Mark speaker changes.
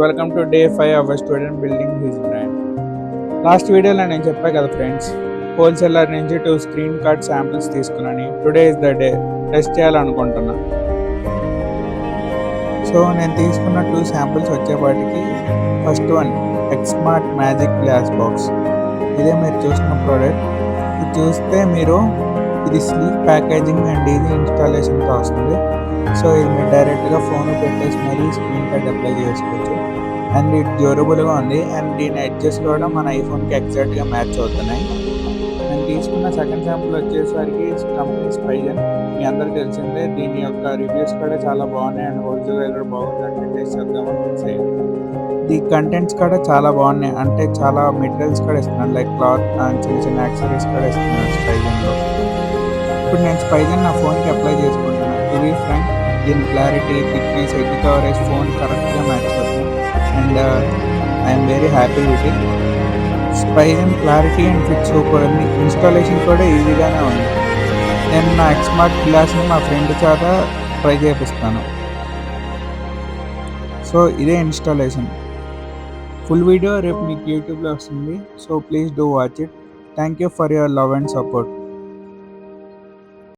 Speaker 1: Welcome to day 5 of a student building his brand. Last వీడియోలో నేను చెప్పా కదా ఫ్రెండ్స్, హోల్సేలర్ నుంచి 2 స్క్రీన్ కార్డ్ శాంపిల్స్ తీసుకున్నాను. Today is the day test చేయాలనుకుంటున్నా. సో నేను తీసుకున్న 2 శాంపిల్స్ వచ్చేపాటికి first one Xmart magic glass box. ఇదే మీరు చూస్తున్న ప్రోడక్ట్. ఇది చూస్తే మీరు ఇది స్లీక్ ప్యాకేజింగ్ అండ్ ఈజీ ఇన్స్టాలేషన్తో వస్తుంది. సో ఇది మీరు డైరెక్ట్గా ఫోన్ పెట్టేసి మరీ స్క్రీన్ కార్డ్ అప్లై చేసుకోవచ్చు. అండ్ ఇది డ్యూరబుల్గా ఉంది. అండ్ దీని ఎడ్జెస్ కూడా మన ఐఫోన్కి ఎగ్జాక్ట్గా మ్యాచ్ అవుతున్నాయి. నేను తీసుకున్న సెకండ్ శాంపుల్ వచ్చేసరికి కంపెనీ స్పైజన్. మీ అందరికీ తెలిసిందే, దీని యొక్క రివ్యూస్ కూడా చాలా బాగున్నాయి. అండ్ హోల్సేల్ కూడా బాగుందంటే టేస్ట్ చేద్దామని ఫిక్స్ అయ్యాను. ది కంటెంట్స్ కూడా చాలా బాగున్నాయి. అంటే చాలా మెటీరియల్స్ కూడా ఇస్తున్నాడు, లైక్ క్లాత్ అండ్ చిన్న చిన్న యాక్సరీస్ కూడా ఇస్తున్నాడు స్పైజన్లో. ఇప్పుడు నేను స్పైజన్ నా ఫోన్కి అప్లై చేసుకుంటున్నాను. టు బీ ఫ్రాంక్, దీని clarity, thickness, edge coverage phone కరెక్ట్గా మ్యాచ్ అవుతుంది. And I'm very happy with it. Spigen clarity and fit super ఉంది. ఇన్స్టాలేషన్ కూడా ఈజీగానే ఉంది. నేను నా ఎక్స్మార్ట్ గ్లాస్ని మా ఫ్రెండ్ చేత ట్రై చేపిస్తాను. సో ఇదే ఇన్స్టాలేషన్. ఫుల్ వీడియో రేపు మీకు యూట్యూబ్లో వస్తుంది. So please do watch it. Thank you for your love and support.